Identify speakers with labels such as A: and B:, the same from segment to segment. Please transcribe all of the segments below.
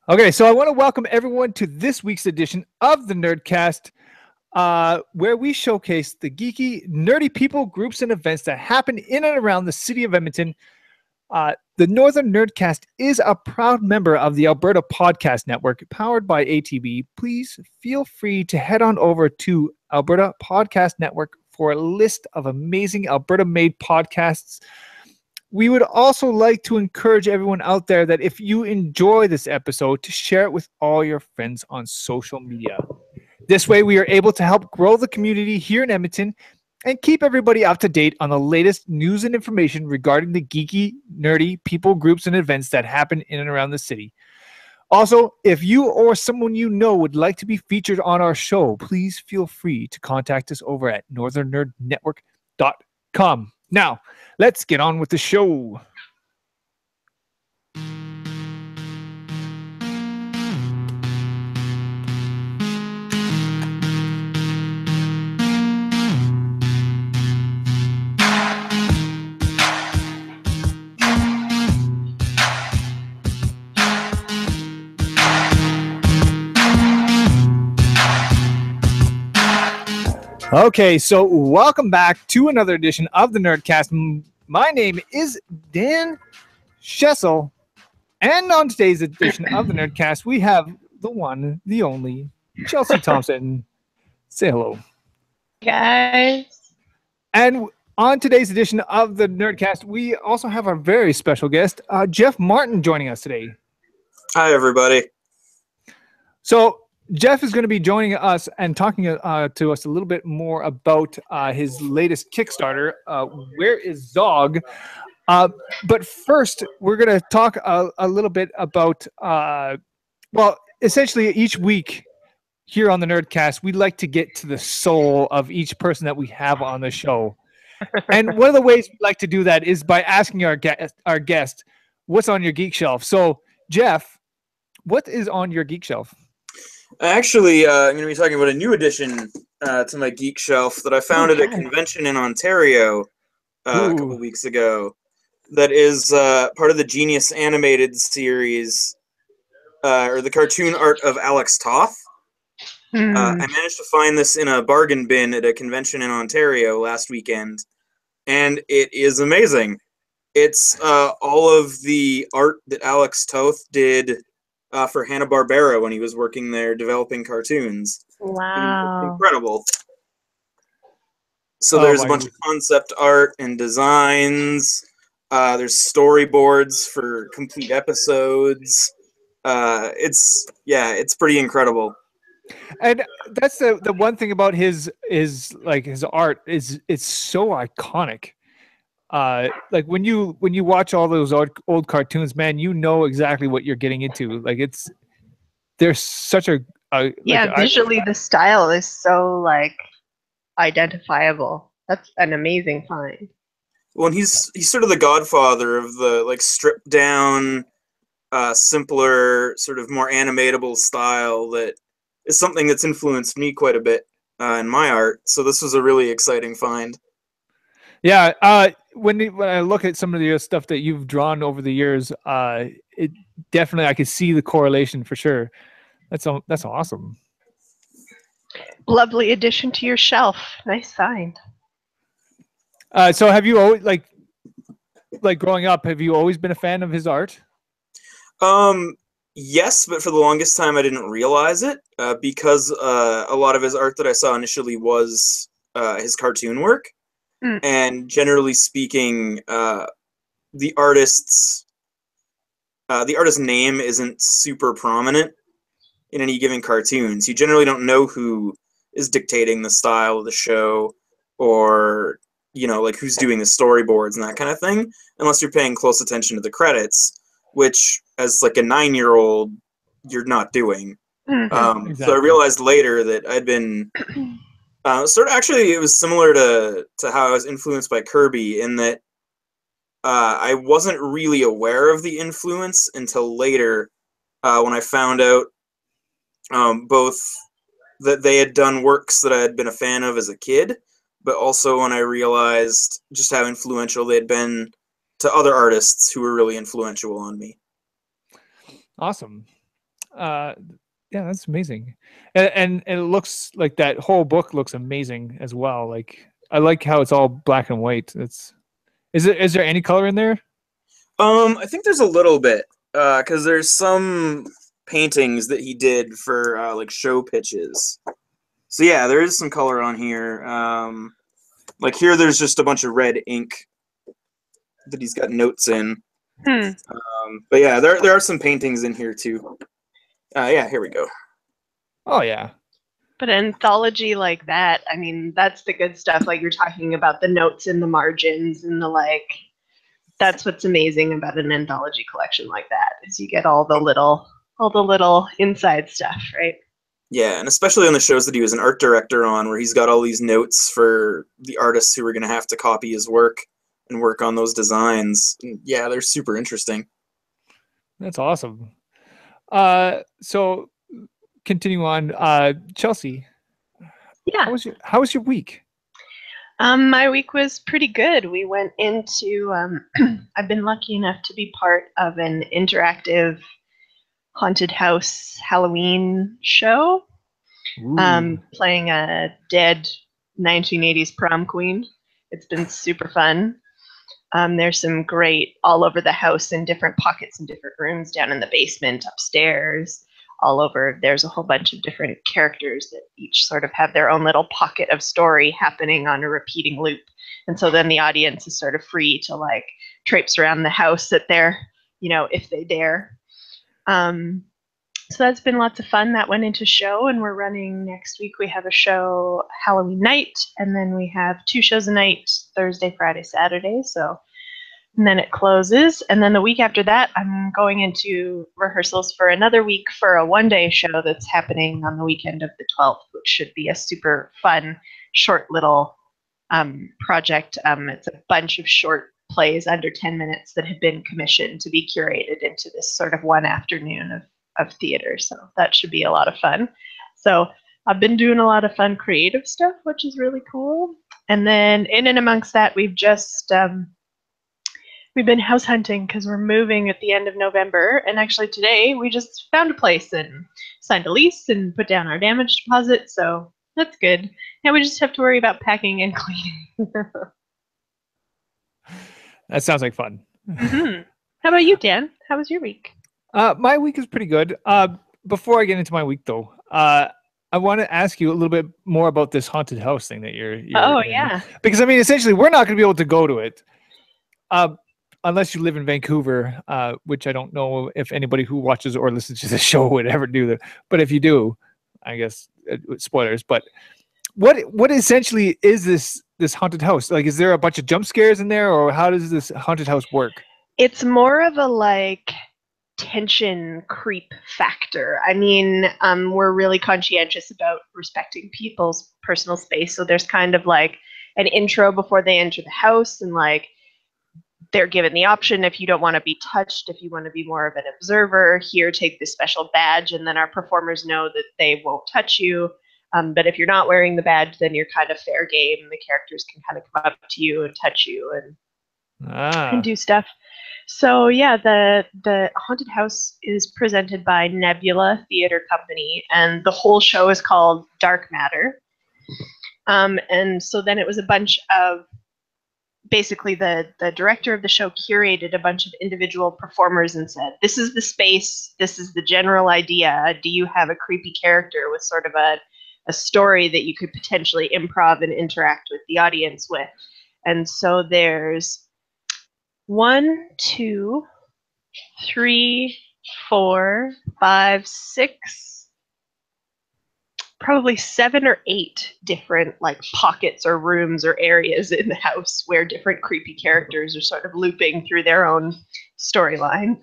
A: Okay, so I want to welcome everyone to this week's edition of the Nerdcast, where we showcase the geeky, nerdy people, groups, and events that happen in and around the city of Edmonton. The Northern Nerdcast is a proud member of the Alberta Podcast Network, powered by ATB. Please feel free to head on over to Alberta Podcast Network for a list of amazing Alberta-made podcasts. We would also like to encourage everyone out there that if you enjoy this episode, to share it with all your friends on social media. This way, we are able to help grow the community here in Edmonton and keep everybody up to date on the latest news and information regarding the geeky, nerdy people, groups, and events that happen in and around the city. Also, if you or someone you know would like to be featured on our show, please feel free to contact us over at northernnerdnetwork.com. Now, let's get on with the show. Okay, so welcome back to another edition of the Nerdcast. My name is Dan Schessel, and on today's edition of the Nerdcast, we have the one, the only, Chelsea Thompson. Say hello.
B: Guys.
A: And on today's edition of the Nerdcast, we also have our very special guest, Jeff Martin, joining us today.
C: Hi, everybody.
A: So, Jeff is going to be joining us and talking to us a little bit more about his latest Kickstarter, Where is Zog? But first, we're going to talk a little bit about, essentially each week here on the Nerdcast, we like to get to the soul of each person that we have on the show. And one of the ways we like to do that is by asking our guest, what's on your geek shelf? So, Jeff, what is on your geek shelf?
C: Actually, I'm going to be talking about a new addition to my geek shelf that I found at a convention in Ontario a couple weeks ago. That is part of the Genius Animated series, or the cartoon art of Alex Toth. I managed to find this in a bargain bin at a convention in Ontario last weekend, and it is amazing. It's all of the art that Alex Toth did for Hanna-Barbera when he was working there developing cartoons.
B: Wow.
C: It's incredible. So there's a bunch of concept art and designs. There's storyboards for complete episodes. It's pretty incredible.
A: And that's the one thing about his art is it's so iconic. Like when you watch all those old cartoons, man, you know exactly what you're getting into. Like there's such a
B: visually the style is so identifiable. That's an amazing find.
C: Well, and he's sort of the godfather of the stripped down, simpler, sort of more animatable style that is something that's influenced me quite a bit in my art. So this was a really exciting find.
A: Yeah, when I look at some of the stuff that you've drawn over the years, it definitely I could see the correlation for sure. That's awesome.
B: Lovely addition to your shelf. Nice find.
A: So have you always like growing up? Have you always been a fan of his art?
C: Yes, but for the longest time I didn't realize it because a lot of his art that I saw initially was his cartoon work. And generally speaking, the artist's name isn't super prominent in any given cartoons. You generally don't know who is dictating the style of the show, or who's doing the storyboards and that kind of thing, unless you're paying close attention to the credits, which as a 9-year-old you're not doing. Exactly. So I realized later that I'd been. It was similar to how I was influenced by Kirby in that I wasn't really aware of the influence until later when I found out both that they had done works that I had been a fan of as a kid, but also when I realized just how influential they had been to other artists who were really influential on me.
A: Awesome. Yeah, that's amazing. And it looks like that whole book looks amazing as well. Like I like how it's all black and white. Is there any color in there?
C: I think there's a little bit, because there's some paintings that he did for like show pitches. So yeah, there is some color on here. Like here, there's just a bunch of red ink that he's got notes in. But yeah, there are some paintings in here too. Yeah, here we go.
A: Oh yeah.
B: But an anthology like that, I mean, that's the good stuff. Like you're talking about the notes in the margins and the like. That's what's amazing about an anthology collection like that is you get all the little inside stuff, right?
C: Yeah, and especially on the shows that he was an art director on, where he's got all these notes for the artists who are going to have to copy his work and work on those designs. And yeah, they're super interesting.
A: That's awesome. So continue on. Chelsea.
B: Yeah.
A: How was your week?
B: My week was pretty good. We went into I've been lucky enough to be part of an interactive haunted house Halloween show. Playing a dead 1980s prom queen. It's been super fun. There's some great all over the house in different pockets and different rooms, down in the basement, upstairs, all over. There's a whole bunch of different characters that each sort of have their own little pocket of story happening on a repeating loop. And so then the audience is sort of free to like traipse around the house at their, if they dare. So that's been lots of fun. That went into show, and we're running next week. We have a show Halloween night, and then we have 2 shows a night, Thursday, Friday, Saturday. And then it closes. And then the week after that, I'm going into rehearsals for another week for a 1-day show that's happening on the weekend of the 12th, which should be a super fun, short little project. It's a bunch of short plays under 10 minutes that have been commissioned to be curated into this sort of one afternoon of theater. So that should be a lot of fun. So I've been doing a lot of fun creative stuff, which is really cool. And then in and amongst that, we've just we've been house hunting because we're moving at the end of November. And actually today we just found a place and signed a lease and put down our damage deposit. So that's good. Now we just have to worry about packing and cleaning.
A: That sounds like fun.
B: Mm-hmm. How about you, Dan? How was your week?
A: My week is pretty good. Before I get into my week, though, I want to ask you a little bit more about this haunted house thing that you're
B: yeah.
A: Because, I mean, essentially, we're not going to be able to go to it unless you live in Vancouver, which I don't know if anybody who watches or listens to the show would ever do that. But if you do, I guess, spoilers. But what essentially is this haunted house? Like, is there a bunch of jump scares in there, or how does this haunted house work?
B: It's more of a like tension creep factor. I mean, we're really conscientious about respecting people's personal space. So there's kind of like an intro before they enter the house, and like they're given the option, if you don't want to be touched, if you want to be more of an observer, here, take this special badge, and then our performers know that they won't touch you. But if you're not wearing the badge, then you're kind of fair game. The characters can kind of come up to you and touch you and do stuff. So yeah, the haunted house is presented by Nebula Theater Company, and the whole show is called Dark Matter. And so then it was a bunch of, basically the director of the show curated a bunch of individual performers and said, this is the space, this is the general idea. Do you have a creepy character with sort of a story that you could potentially improv and interact with the audience with? And so there's 1, 2, 3, 4, 5, 6, probably 7 or 8 different like pockets or rooms or areas in the house where different creepy characters are sort of looping through their own storyline.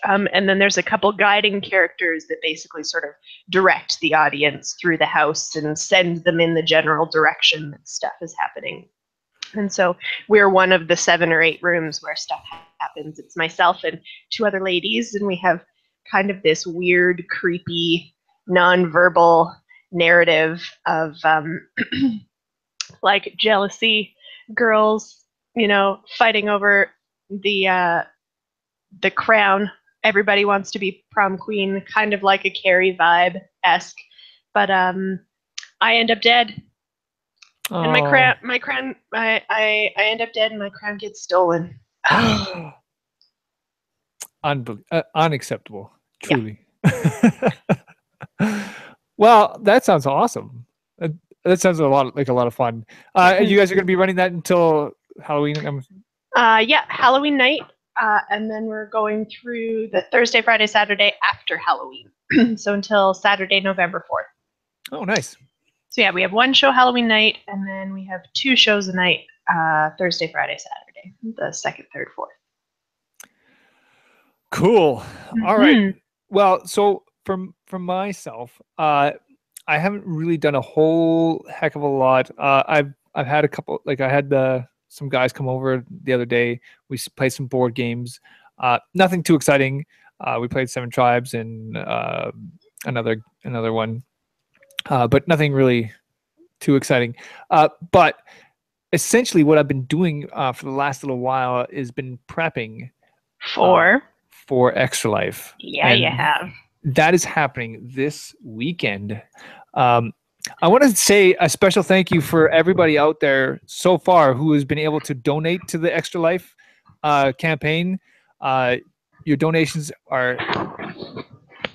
B: And then there's a couple guiding characters that basically sort of direct the audience through the house and send them in the general direction that stuff is happening. And so we're one of the 7 or 8 rooms where stuff happens. It's myself and 2 other ladies, and we have kind of this weird, creepy, nonverbal narrative of like jealousy, girls, fighting over the crown everybody wants to be prom queen, kind of like a Carrie vibe-esque. But I end up dead. And I end up dead and my crown gets stolen.
A: Unacceptable. Truly. Yeah. Well, that sounds awesome. That sounds a lot of fun. You guys are going to be running that until Halloween?
B: Yeah, Halloween night. And then we're going through the Thursday, Friday, Saturday after Halloween. So until Saturday, November 4th.
A: Oh, nice.
B: So yeah, we have one show Halloween night, and then we have 2 shows a night, Thursday, Friday, Saturday, the 2nd, 3rd, 4th.
A: Cool. Mm-hmm. All right. Well, so from myself, I haven't really done a whole heck of a lot. I've had a couple, like I had some guys come over the other day. We played some board games. Nothing too exciting. We played 7 Tribes and another one. But nothing really too exciting. But essentially what I've been doing for the last little while is been prepping for Extra Life.
B: Yeah, and you have.
A: That is happening this weekend. I want to say a special thank you for everybody out there so far who has been able to donate to the Extra Life campaign. Your donations are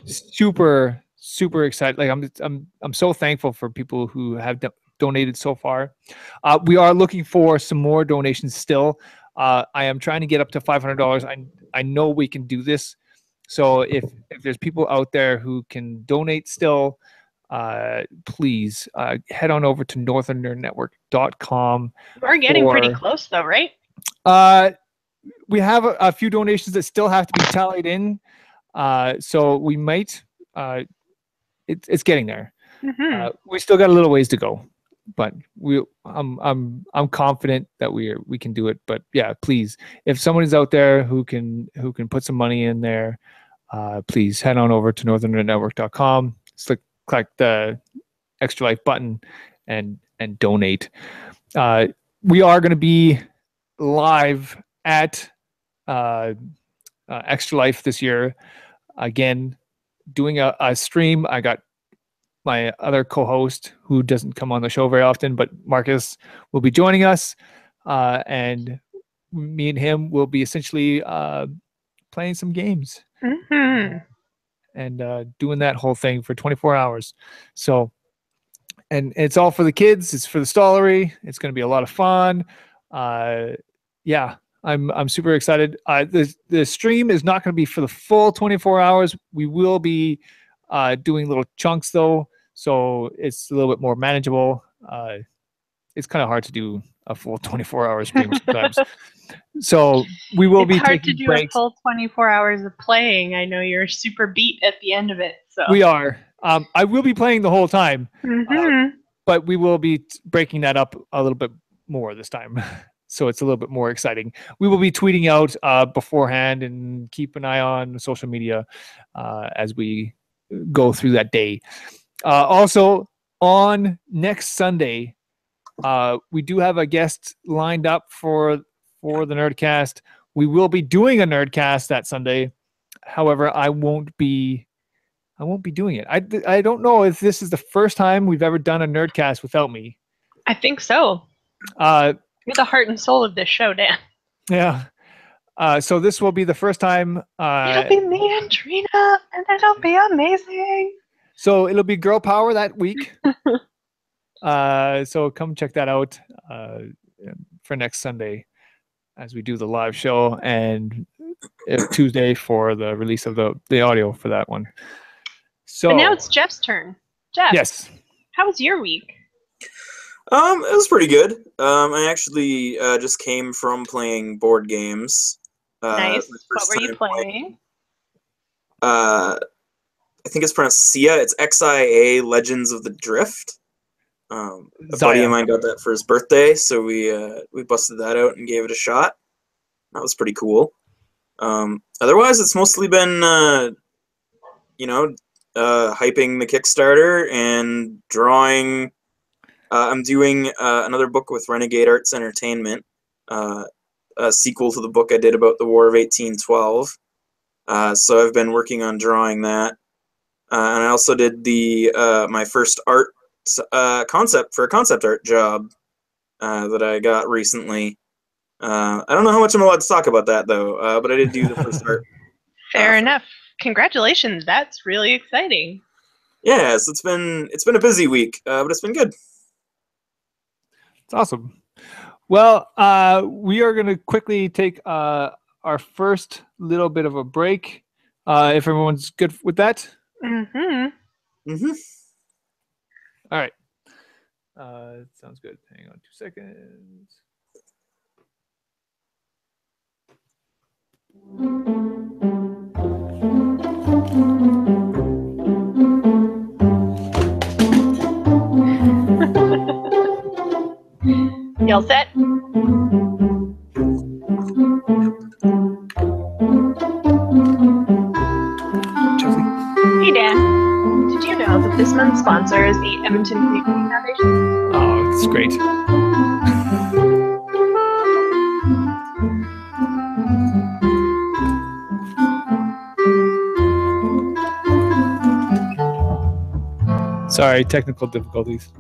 A: super excited. Like I'm so thankful for people who have donated so far. We are looking for some more donations still. I am trying to get up to $500. I know we can do this. So if there's people out there who can donate still, please head on over to northernnerdnetwork.com.
B: We're getting pretty close though, right?
A: We have a few donations that still have to be tallied in. So we might it's getting there. Mm-hmm. We still got a little ways to go, but I'm confident that we can do it. But yeah, please, if someone is out there who can put some money in there, please head on over to northernnetwork.com, click the Extra Life button and donate. We are going to be live at Extra Life this year again, doing a stream. I got my other co-host who doesn't come on the show very often, but Marcus will be joining us, and me and him will be essentially playing some games. Mm-hmm. And doing that whole thing for 24 hours. So, and it's all for the kids. It's for the Stollery. It's going to be a lot of fun. Yeah, I'm super excited. The stream is not going to be for the full 24 hours. We will be doing little chunks though, so it's a little bit more manageable. It's kind of hard to do a full 24-hour stream sometimes. So we will be taking breaks.
B: It's hard to do a full 24 hours of playing. I know you're super beat at the end of it. So
A: we are. I will be playing the whole time, but we will be breaking that up a little bit more this time. So it's a little bit more exciting. We will be tweeting out beforehand and keep an eye on social media as we go through that day. Also, on next Sunday, we do have a guest lined up for the Nerdcast. We will be doing a Nerdcast that Sunday. However, I won't be doing it. I don't know if this is the first time we've ever done a Nerdcast without me.
B: I think so. You're the heart and soul of this show, Dan.
A: Yeah. So this will be the first time.
B: It'll be me and Trina, and it'll be amazing.
A: So it'll be girl power that week. So come check that out for next Sunday as we do the live show, and Tuesday for the release of the audio for that one. So
B: and now it's Jeff's turn. Jeff.
A: Yes.
B: How was your week?
C: It was pretty good. I actually just came from playing board games.
B: Nice. What were you playing?
C: I think it's pronounced Sia. It's XIA Legends of the Drift. A buddy of mine got that for his birthday, so we busted that out and gave it a shot. That was pretty cool. Otherwise, it's mostly been hyping the Kickstarter and drawing. I'm doing another book with Renegade Arts Entertainment, a sequel to the book I did about the War of 1812. So I've been working on drawing that. And I also did my first art concept for a concept art job that I got recently. I don't know how much I'm allowed to talk about that though, but I did do the first art.
B: Fair enough. Congratulations. That's really exciting.
C: Yeah, so it's been a busy week, but it's been good.
A: It's awesome. Well, we are going to quickly take our first little bit of a break. If everyone's good with that.
B: Mm-hmm.
C: Mm-hmm.
A: All right. Sounds good. Hang on 2 seconds.
B: You all set?
A: Chelsea?
B: Hey, Dan. Did you know that this month's sponsor is the Edmonton Community Foundation?
A: Oh, it's great. Sorry, technical difficulties.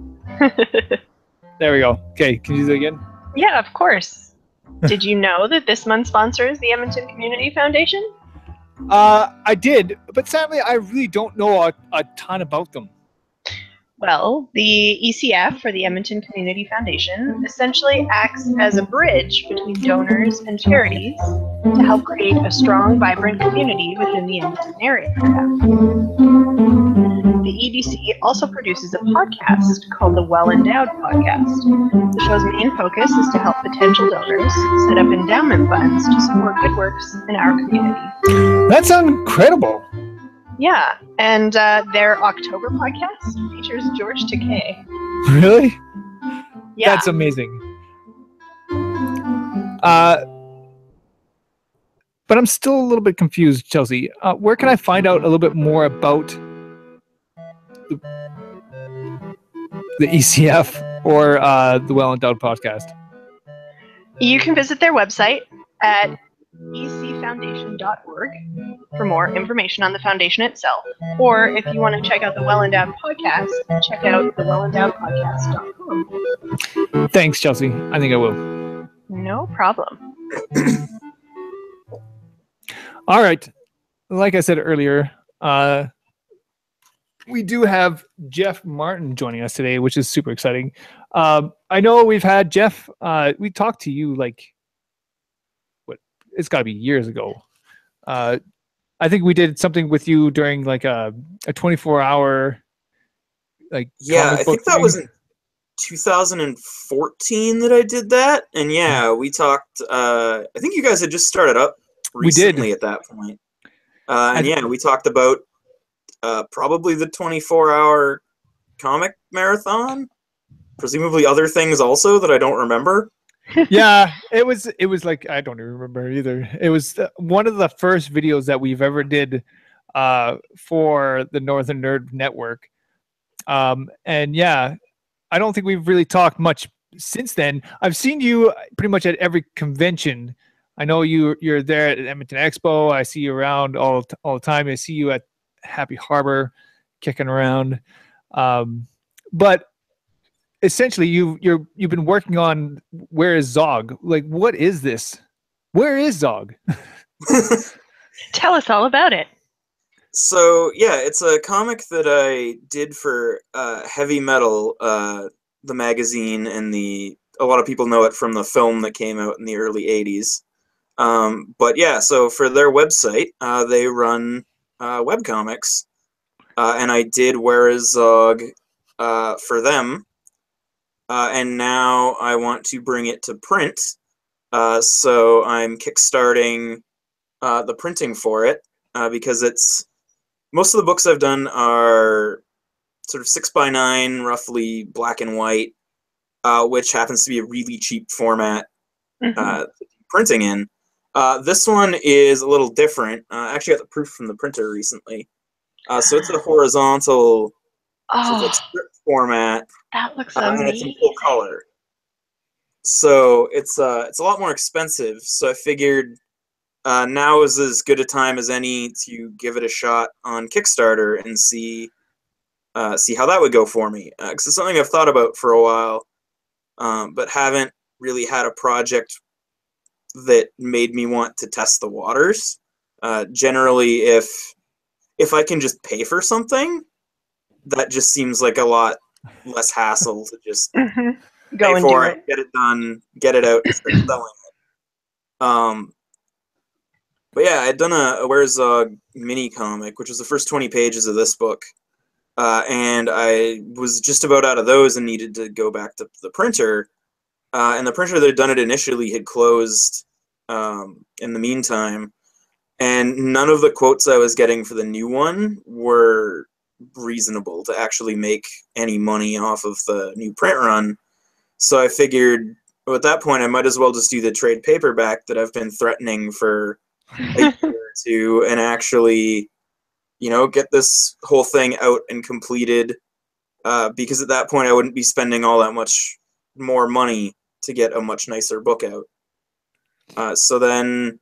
A: There we go. Okay, can you do that again?
B: Yeah, of course. Did you know that this month's sponsor is the Edmonton Community Foundation?
A: I did, but sadly, I really don't know a ton about them.
B: Well, the ECF, or the Edmonton Community Foundation, essentially acts as a bridge between donors and charities to help create a strong, vibrant community within the Edmonton area. The EDC also produces a podcast called the Well Endowed Podcast. The show's main focus is to help potential donors set up endowment funds to support good works in our community.
A: That sounds incredible.
B: Yeah, and their October podcast features George Takei.
A: Really?
B: Yeah.
A: That's amazing. But I'm still a little bit confused, Chelsea. Where can I find out a little bit more about the ECF or the Well Endowed Podcast?
B: You can visit their website at ecfoundation.org for more information on the foundation itself. Or if you want to check out the Well Endowed Podcast, check out thewellendowedpodcast.com.
A: Thanks, Chelsea. I think I will.
B: No problem.
A: All right. Like I said earlier, we do have Jeff Martin joining us today, which is super exciting. I know we've had Jeff. We talked to you it's got to be years ago. I think we did something with you during like a 24-hour
C: Yeah, I think that was in 2014 that I did that, and yeah, we talked. I think you guys had just started up recently at that point, and yeah, we talked about probably the 24-hour comic marathon, presumably other things also that I don't remember.
A: Yeah, it was like, I don't even remember either. It was one of the first videos that we've ever did for the Northern Nerd Network. And yeah, I don't think we've really talked much since then. I've seen you pretty much at every convention. I know you're there at Edmonton Expo. I see you around all the time. I see you at Happy Harbor kicking around. But essentially, you've been working on Where is Zog? Like, what is this? Where is Zog?
B: Tell us all about it.
C: So yeah, it's a comic that I did for Heavy Metal, the magazine, and a lot of people know it from the film that came out in the early '80s. But yeah, so for their website, they run webcomics, and I did Where is Zog for them. And now I want to bring it to print, so I'm kickstarting the printing for it, because most of the books I've done are sort of 6x9, roughly black and white, which happens to be a really cheap format printing in. This one is a little different. I actually got the proof from the printer recently. So it's a horizontal sort of strip format.
B: That looks
C: and
B: amazing.
C: it's in full color. So it's a lot more expensive. So I figured now is as good a time as any to give it a shot on Kickstarter and see how that would go for me. Because it's something I've thought about for a while, but haven't really had a project that made me want to test the waters. Generally, if I can just pay for something, that just seems like a lot less hassle to just
B: Go
C: pay
B: and
C: for
B: do
C: it, get it done, get it out, and start selling it. But yeah, I'd done a Where's Zog mini comic, which was the first 20 pages of this book. And I was just about out of those and needed to go back to the printer. And the printer that had done it initially had closed in the meantime. And none of the quotes I was getting for the new one were reasonable to actually make any money off of the new print run. So I figured, well, at that point, I might as well just do the trade paperback that I've been threatening for a year or two and actually, get this whole thing out and completed. Because at that point, I wouldn't be spending all that much more money to get a much nicer book out. So then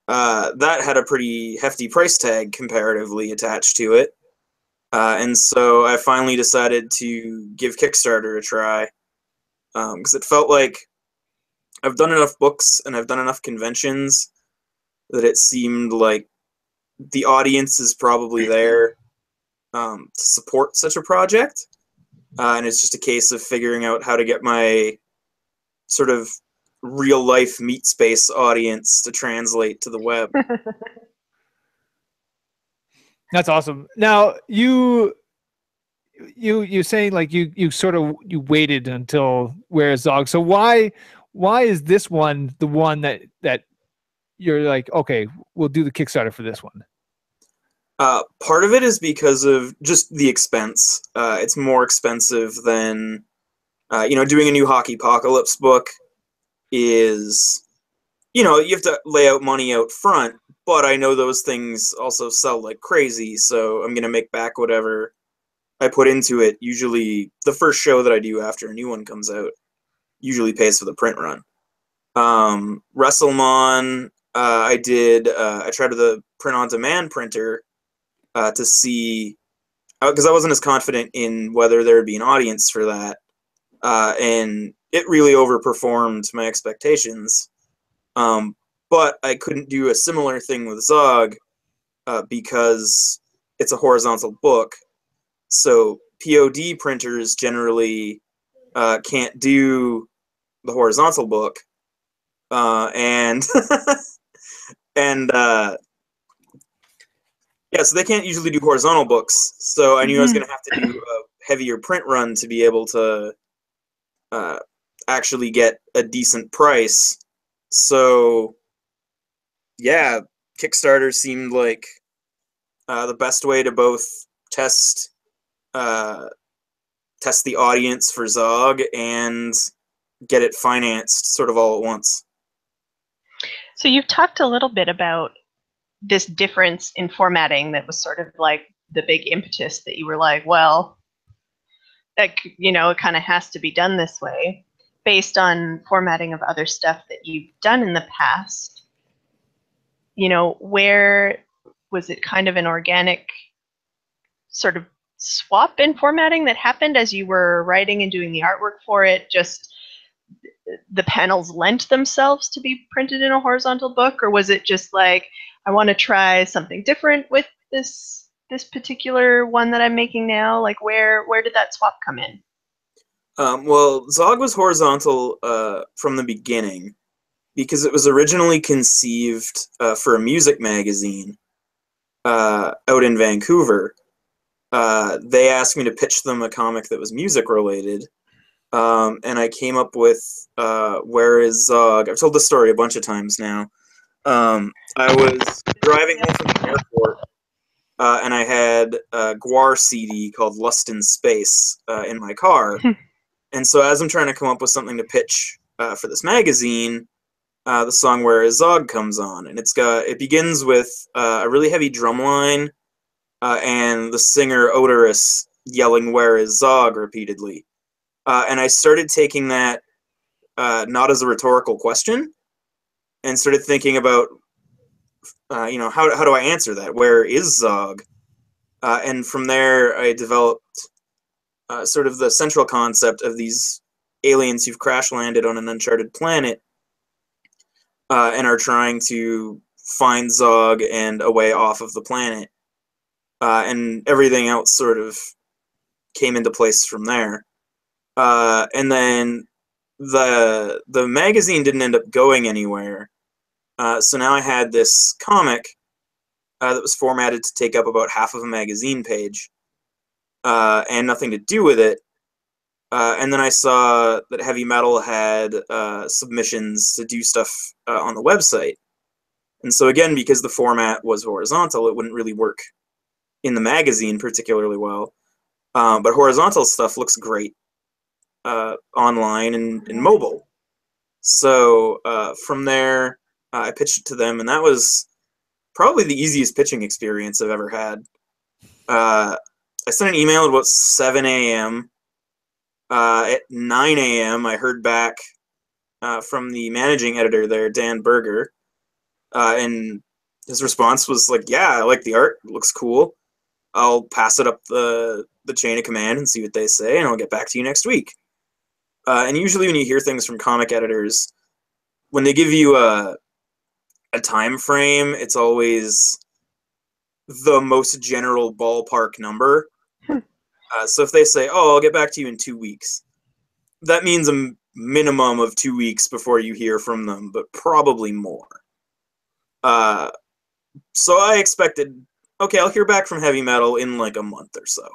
C: that had a pretty hefty price tag comparatively attached to it. And so I finally decided to give Kickstarter a try. Because it felt like I've done enough books and I've done enough conventions that it seemed like the audience is probably there to support such a project. And it's just a case of figuring out how to get my sort of real life meat space audience to translate to the web.
A: That's awesome. Now you saying like you sort of waited until Where's Zog. So why is this one the one that you're like, okay, we'll do the Kickstarter for this one?
C: Part of it is because of just the expense. It's more expensive than doing a new Hockey Apocalypse book is, you have to lay out money out front, but I know those things also sell like crazy, so I'm going to make back whatever I put into it. Usually the first show that I do after a new one comes out usually pays for the print run. WrestleMon, I tried with a print-on-demand printer to see, because I wasn't as confident in whether there would be an audience for that, and it really overperformed my expectations. But I couldn't do a similar thing with Zog because it's a horizontal book. So POD printers generally can't do the horizontal book, and and so they can't usually do horizontal books. So I knew I was going to have to do a heavier print run to be able to actually get a decent price. So yeah, Kickstarter seemed like the best way to both test the audience for Zog and get it financed sort of all at once.
B: So you've talked a little bit about this difference in formatting that was sort of like the big impetus that you were like, well, it kind of has to be done this way based on formatting of other stuff that you've done in the past. Where was it kind of an organic sort of swap in formatting that happened as you were writing and doing the artwork for it? Just the panels lent themselves to be printed in a horizontal book, or was it just like, I want to try something different with this particular one that I'm making now? Like, where did that swap come in?
C: Well, Zog was horizontal from the beginning because it was originally conceived for a music magazine out in Vancouver. They asked me to pitch them a comic that was music related, and I came up with Where Is Zog? I've told this story a bunch of times now. I was driving home from the airport, and I had a Gwar CD called Lust in Space in my car. And so as I'm trying to come up with something to pitch for this magazine, the song Where Is Zog comes on. And it begins with a really heavy drum line and the singer Odorous yelling Where Is Zog repeatedly. And I started taking that not as a rhetorical question and started thinking about how do I answer that? Where is Zog? And from there, I developed sort of the central concept of these aliens who've crash landed on an uncharted planet and are trying to find Zog and a way off of the planet. And everything else sort of came into place from there. And then the magazine didn't end up going anywhere. So now I had this comic that was formatted to take up about half of a magazine page and nothing to do with it. And then I saw that Heavy Metal had submissions to do stuff on the website. And so again, because the format was horizontal, it wouldn't really work in the magazine particularly well. But horizontal stuff looks great online and mobile. So from there, I pitched it to them, and that was probably the easiest pitching experience I've ever had. I sent an email at about 7 a.m. At 9 a.m., I heard back from the managing editor there, Dan Berger, and his response was like, yeah, I like the art. It looks cool. I'll pass it up the chain of command and see what they say, and I'll get back to you next week. And usually when you hear things from comic editors, when they give you a time frame, it's always the most general ballpark number. So if they say, oh, I'll get back to you in 2 weeks, that means a minimum of 2 weeks before you hear from them, but probably more. So I expected, okay, I'll hear back from Heavy Metal in like a month or so.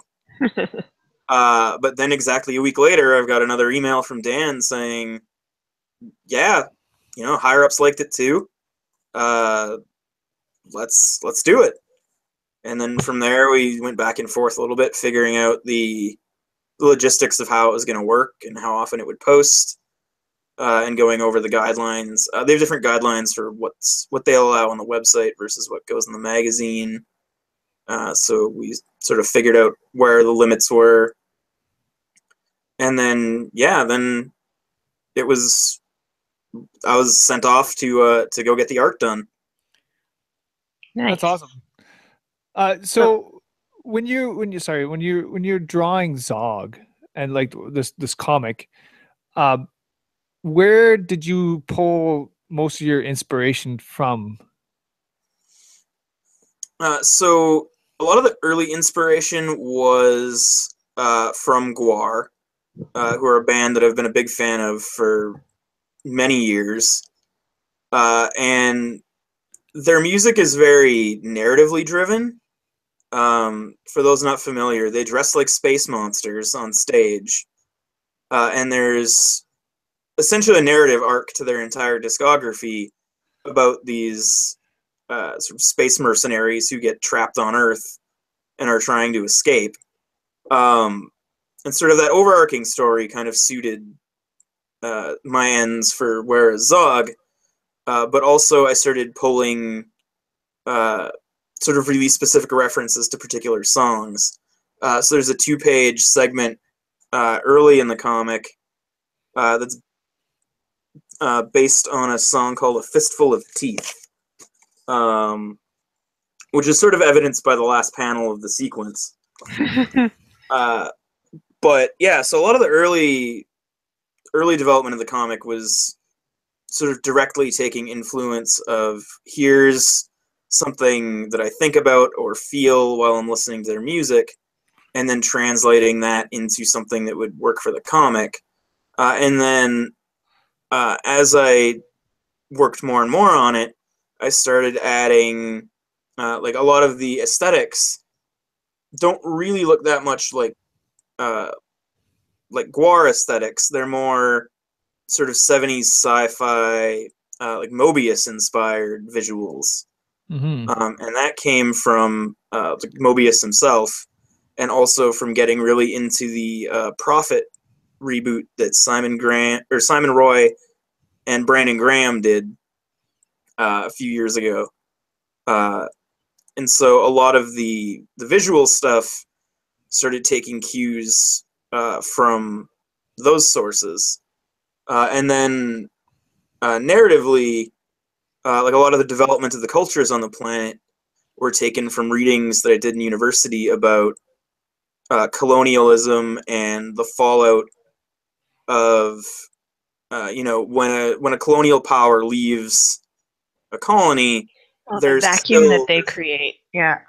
C: But then exactly a week later, I've got another email from Dan saying, yeah, higher ups liked it too. Let's do it. And then from there, we went back and forth a little bit, figuring out the logistics of how it was going to work and how often it would post, and going over the guidelines. They have different guidelines for what they allow on the website versus what goes in the magazine. So we sort of figured out where the limits were. And then, then I was sent off to go get the art done.
B: Nice.
A: That's awesome. So when you're drawing Zog and like this comic, where did you pull most of your inspiration from?
C: So a lot of the early inspiration was from Gwar, who are a band that I've been a big fan of for many years. And their music is very narratively driven. For those not familiar, they dress like space monsters on stage. And there's essentially a narrative arc to their entire discography about these sort of space mercenaries who get trapped on Earth and are trying to escape. And sort of that overarching story kind of suited my ends for Where is Zog, but also I started pulling sort of really specific references to particular songs. So there's a 2-page segment early in the comic that's based on a song called A Fistful of Teeth, which is sort of evidenced by the last panel of the sequence. But yeah, so a lot of the early development of the comic was sort of directly taking influence of here's something that I think about or feel while I'm listening to their music, and then translating that into something that would work for the comic. And then as I worked more and more on it, I started adding like a lot of the aesthetics don't really look that much like Gwar aesthetics. They're more sort of 70s sci-fi, like Mobius-inspired visuals.
A: Mm-hmm.
C: And that came from Mobius himself, and also from getting really into the Prophet reboot that Simon Roy and Brandon Graham did a few years ago. And so a lot of the visual stuff started taking cues from those sources. And then narratively, like a lot of the development of the cultures on the planet were taken from readings that I did in university about colonialism and the fallout of when a colonial power leaves a colony,
B: Oh, the
C: there's
B: vacuum that
C: still
B: they create. Yeah.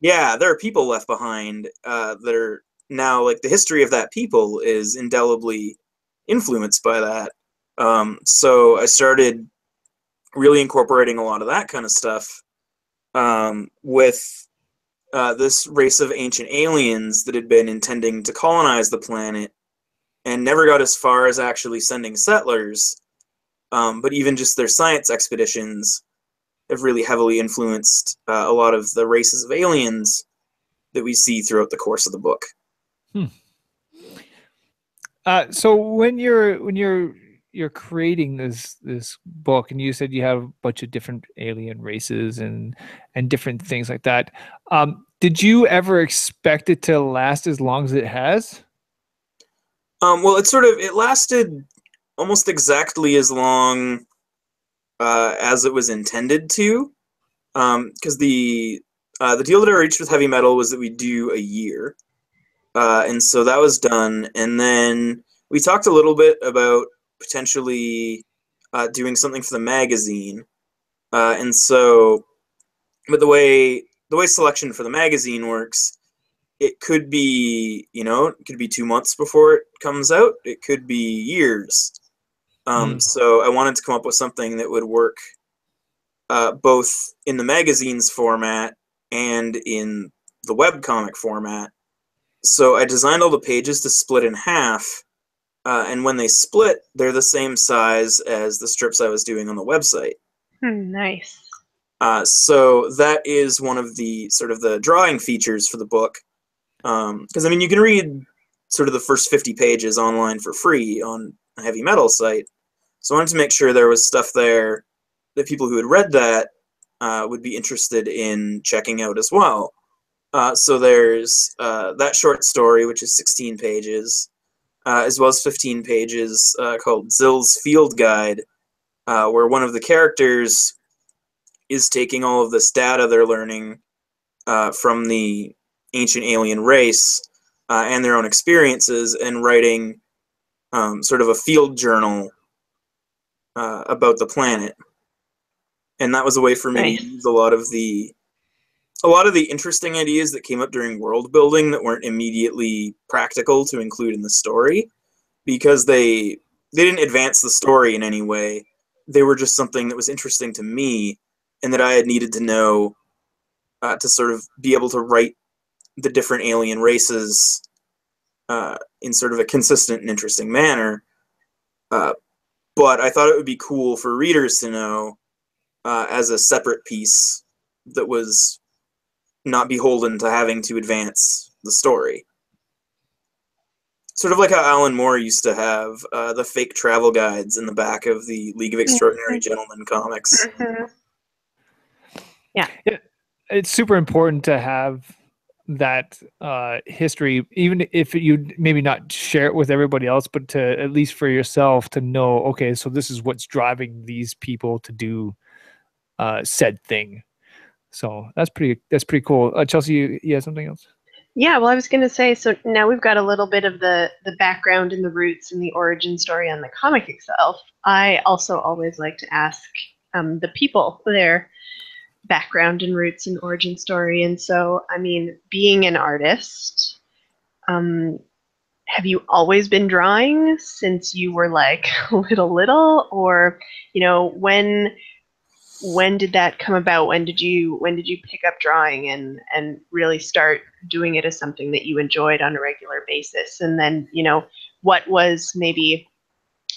C: there are people left behind that are now, like, the history of that people is indelibly influenced by that. So I started really incorporating a lot of that kind of stuff with this race of ancient aliens that had been intending to colonize the planet and never got as far as actually sending settlers. But even just their science expeditions have really heavily influenced a lot of the races of aliens that we see throughout the course of the book.
A: So when you're creating this book, and you said you have a bunch of different alien races and different things like that, did you ever expect it to last as long as it has?
C: Well, it lasted almost exactly as long as it was intended to, because the deal that I reached with heavy metal was that we do a year, and so that was done. And then we talked a little bit about potentially doing something for the magazine, and so, but the way selection for the magazine works, it could be, it could be 2 months before it comes out. It could be years. So I wanted to come up with something that would work both in the magazine's format and in the webcomic format. So I designed all the pages to split in half, and when they split, they're the same size as the strips I was doing on the website.
B: Nice.
C: So that is one of the sort of the drawing features for the book. Because, I mean, you can read sort of the first 50 pages online for free on a heavy metal site. So I wanted to make sure there was stuff there that people who had read that would be interested in checking out as well. So there's that short story, which is 16 pages, as well as 15 pages called Zill's Field Guide, where one of the characters is taking all of this data they're learning from the ancient alien race and their own experiences, and writing sort of a field journal about the planet. And that was a way for me to use a lot of the interesting ideas that came up during world building that weren't immediately practical to include in the story, because they didn't advance the story in any way. They were just something that was interesting to me and that I had needed to know to sort of be able to write the different alien races in sort of a consistent and interesting manner. But I thought it would be cool for readers to know as a separate piece that was not beholden to having to advance the story. Sort of like how Alan Moore used to have the fake travel guides in the back of the League of Extraordinary Gentlemen comics.
B: Yeah.
A: It's super important to have that history, even if you maybe not share it with everybody else, but to at least for yourself to know, okay, so this is what's driving these people to do said thing. So that's pretty cool. Chelsea, you have something else?
B: Yeah, well, I was going to say, so now we've got a little bit of the background and the roots and the origin story on the comic itself. I also always like to ask the people their background and roots and origin story. And so, I mean, being an artist, have you always been drawing since you were like little, or, when did that come about? When did you pick up drawing and really start doing it as something that you enjoyed on a regular basis? And then, what was maybe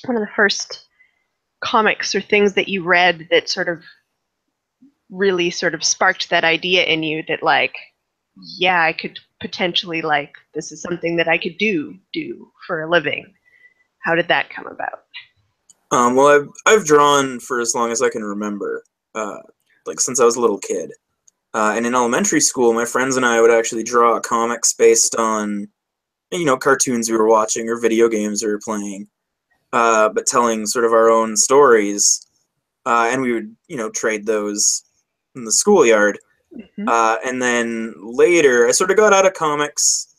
B: one of the first comics or things that you read that sort of really sort of sparked that idea in you that, like, yeah, I could potentially, like, this is something that I could do for a living? How did that come about?
C: Well, I've drawn for as long as I can remember, like since I was a little kid. And in elementary school, my friends and I would actually draw comics based on, cartoons we were watching or video games we were playing, but telling sort of our own stories. and we would, trade those in the schoolyard.
B: Mhm.
C: And then later, I sort of got out of comics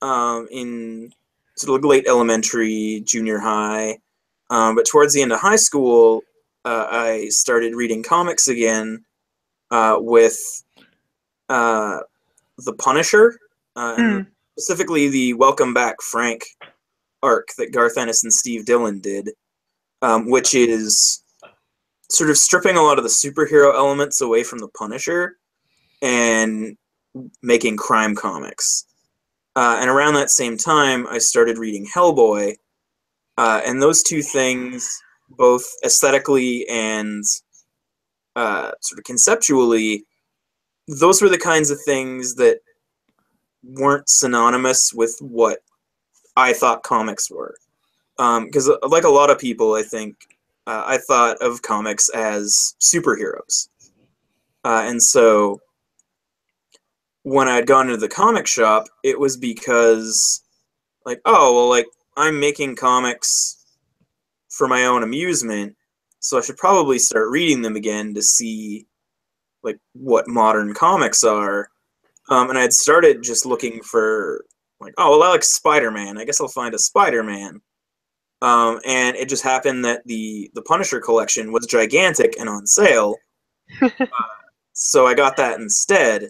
C: in sort of late elementary, junior high. But towards the end of high school, I started reading comics again with The Punisher, and specifically the Welcome Back Frank arc that Garth Ennis and Steve Dillon did, which is sort of stripping a lot of the superhero elements away from the Punisher and making crime comics. And around that same time, I started reading Hellboy, and those two things, both aesthetically and sort of conceptually, those were the kinds of things that weren't synonymous with what I thought comics were. Because like a lot of people, I think, I thought of comics as superheroes. And so when I'd gone into the comic shop, it was because, like, oh, well, like, I'm making comics for my own amusement, so I should probably start reading them again to see, like, what modern comics are. And I'd started just looking for, like, oh, well, I like Spider-Man. I guess I'll find a Spider-Man. And it just happened that the Punisher collection was gigantic and on sale. So I got that instead.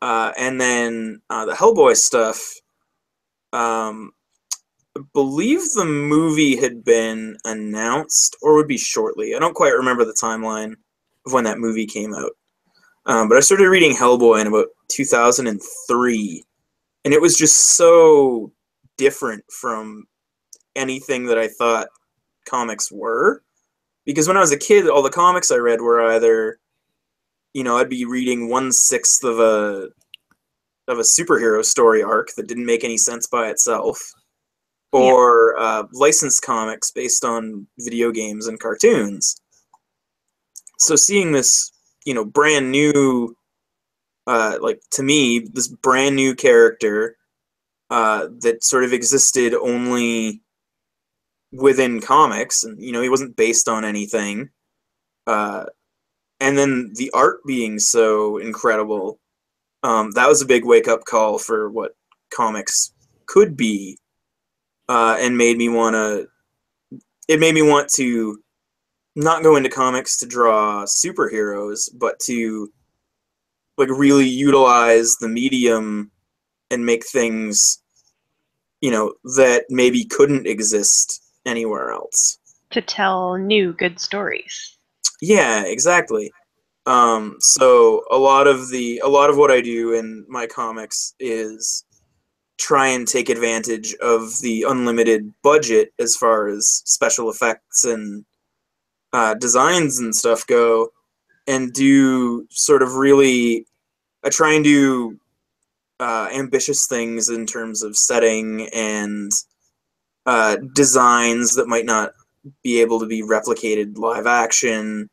C: And then the Hellboy stuff, I believe the movie had been announced or would be shortly. I don't quite remember the timeline of when that movie came out. But I started reading Hellboy in about 2003, and it was just so different from anything that I thought comics were. Because when I was a kid, all the comics I read were either, I'd be reading 1/6 of a superhero story arc that didn't make any sense by itself, or licensed comics based on video games and cartoons. So seeing this, brand new, like, to me, this brand new character that sort of existed only within comics, and, he wasn't based on anything. And then the art being so incredible, that was a big wake-up call for what comics could be, and made me want to not go into comics to draw superheroes, but to, like, really utilize the medium and make things, that maybe couldn't exist anywhere else.
B: To tell new good stories.
C: Yeah, exactly. So a lot of what I do in my comics is try and take advantage of the unlimited budget as far as special effects and designs and stuff go, and do sort of really, I try and do ambitious things in terms of setting and designs that might not be able to be replicated live action,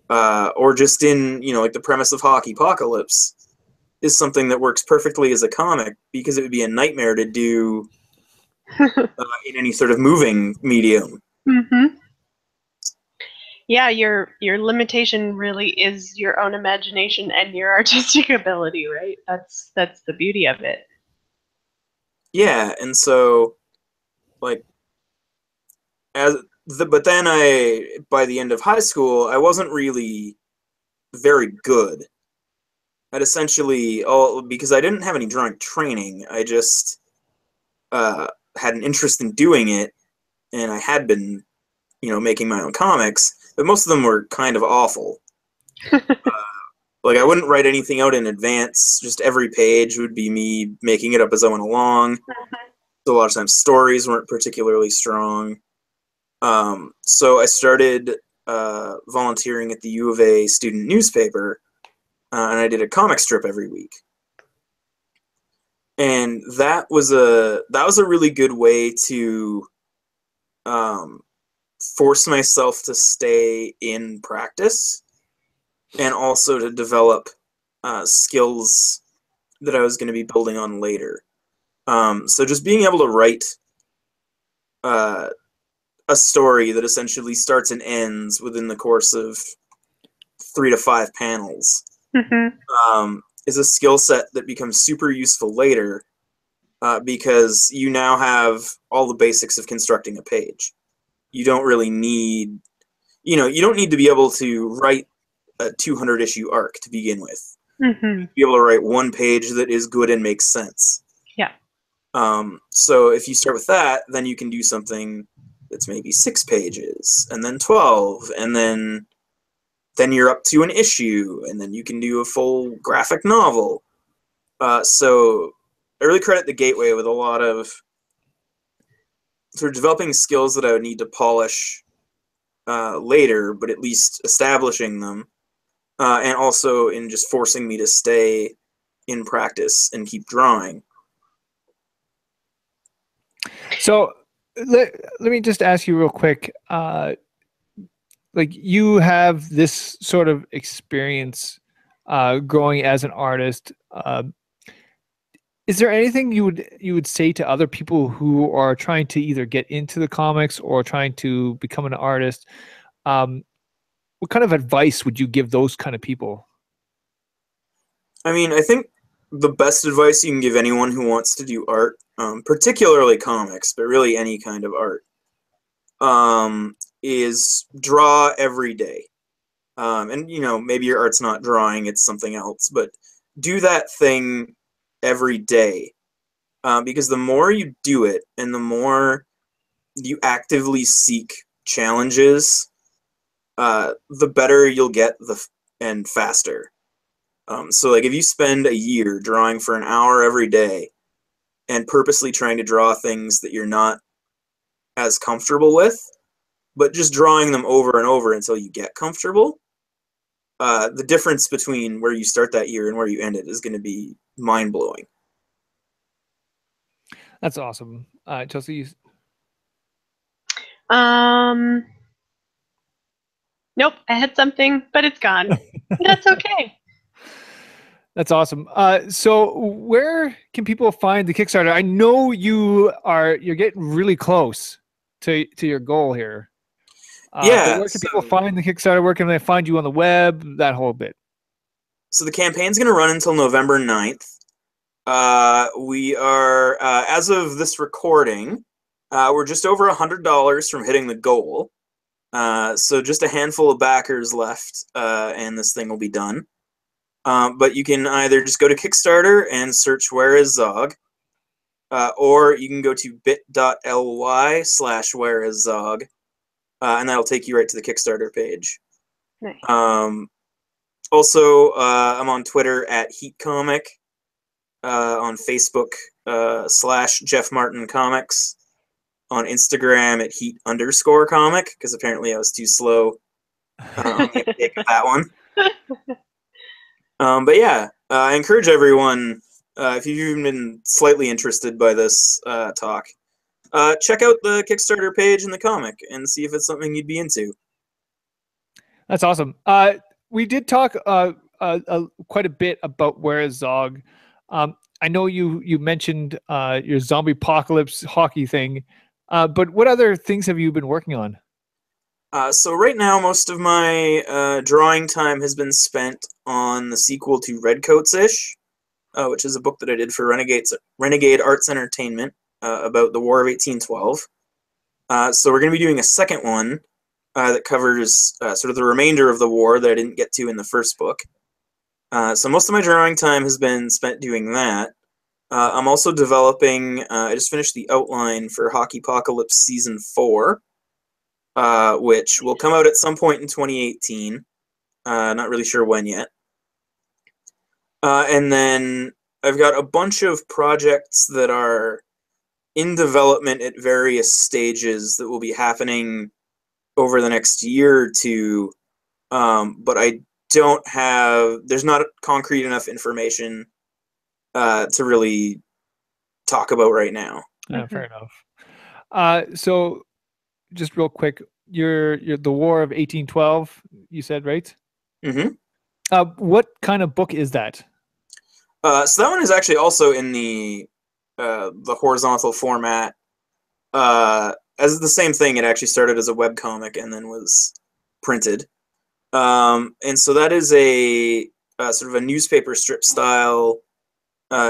C: or just in, like, the premise of Hockeypocalypse is something that works perfectly as a comic, because it would be a nightmare to do in any sort of moving medium.
B: Mm-hmm. Yeah, your limitation really is your own imagination and your artistic ability, right? That's the beauty of it.
C: Yeah, and so, like, but then by the end of high school, I wasn't really very good. I'd essentially, because I didn't have any drawing training, I just had an interest in doing it, and I had been, making my own comics, but most of them were kind of awful. Like, I wouldn't write anything out in advance, just every page would be me making it up as I went along. So a lot of times stories weren't particularly strong. So I started volunteering at the U of A student newspaper, and I did a comic strip every week. And that was a really good way to force myself to stay in practice, and also to develop skills that I was going to be building on later. So just being able to write a story that essentially starts and ends within the course of 3 to 5 panels, is a skill set that becomes super useful later because you now have all the basics of constructing a page. You don't really need, you don't need to be able to write a 200-issue arc to begin with. Be able to write one page that is good and makes sense.
B: Yeah.
C: So if you start with that, then you can do something that's maybe 6 pages, and then 12, and then you're up to an issue, and then you can do a full graphic novel. So I really credit the Gateway with a lot of sort of developing skills that I would need to polish later, but at least establishing them, and also in just forcing me to stay in practice and keep drawing.
A: So let me just ask you real quick. Like, you have this sort of experience growing as an artist. Is there anything you would say to other people who are trying to either get into the comics or trying to become an artist? What kind of advice would you give those kind of people?
C: I mean, I think the best advice you can give anyone who wants to do art, particularly comics, but really any kind of art, is draw every day. And, maybe your art's not drawing, it's something else, but do that thing every day. Because the more you do it and the more you actively seek challenges, the better you'll get and faster. So like if you spend a year drawing for an hour every day and purposely trying to draw things that you're not as comfortable with, but just drawing them over and over until you get comfortable, the difference between where you start that year and where you end it is going to be mind-blowing.
A: That's awesome. Chelsea?
B: Nope, I had something, but it's gone. That's okay.
A: That's awesome. So where can people find the Kickstarter? I know you're getting really close to your goal here.
C: Yeah.
A: Where can people find the Kickstarter? Where can they find you on the web? That whole bit.
C: So the campaign's going to run until November 9th. We are, as of this recording, we're just over $100 from hitting the goal. So just a handful of backers left, and this thing will be done. But you can either just go to Kickstarter and search Where Is Zog, or you can go to bit.ly/Where Is Zog, and that'll take you right to the Kickstarter page.
B: Nice.
C: Also, I'm on Twitter at HeatComic, on Facebook /Jeff Martin Comics, on Instagram at Heat_comic, because apparently I was too slow on the uptake of that one. But yeah, I encourage everyone, if you've even been slightly interested by this talk, check out the Kickstarter page in the comic and see if it's something you'd be into.
A: That's awesome. We did talk quite a bit about Where Is Zog. I know you mentioned your zombie apocalypse hockey thing, but what other things have you been working on?
C: So right now, most of my drawing time has been spent on the sequel to Redcoats-ish, which is a book that I did for Renegade Arts Entertainment about the War of 1812. So we're going to be doing a second one that covers sort of the remainder of the war that I didn't get to in the first book. So most of my drawing time has been spent doing that. I'm also developing, I just finished the outline for Hockeypocalypse Season 4, which will come out at some point in 2018. Not really sure when yet. And then I've got a bunch of projects that are in development at various stages that will be happening over the next year or two, but there's not concrete enough information to really talk about right now.
A: Fair enough. So just real quick, you're the War of 1812, you said, right?
C: Mm-hmm.
A: What kind of book is that?
C: So that one is actually also in the horizontal format. as the same thing. It actually started as a webcomic and then was printed. And so that is a sort of a newspaper strip style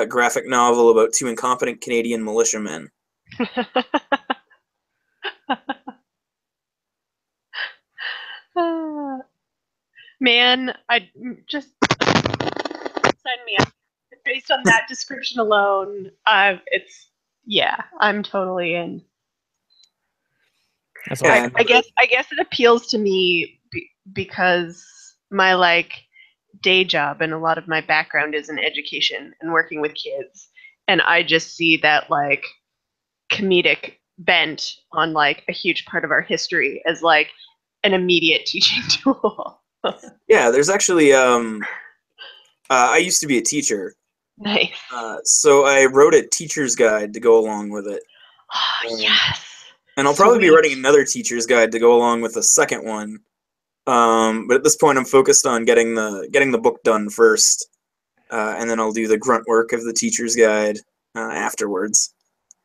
C: graphic novel about two incompetent Canadian militiamen.
B: Man, I just sign me up. Based on that description alone, I'm totally in.
A: That's
C: Yeah,
A: awesome.
B: I guess it appeals to me because my day job and a lot of my background is in education and working with kids, and I just see that comedic bent on a huge part of our history as an immediate teaching tool.
C: Yeah, there's actually I used to be a teacher.
B: Nice.
C: So I wrote a teacher's guide to go along with it.
B: Oh, yes.
C: And I'll probably be writing another teacher's guide to go along with the second one. But at this point, I'm focused on getting the book done first, and then I'll do the grunt work of the teacher's guide afterwards.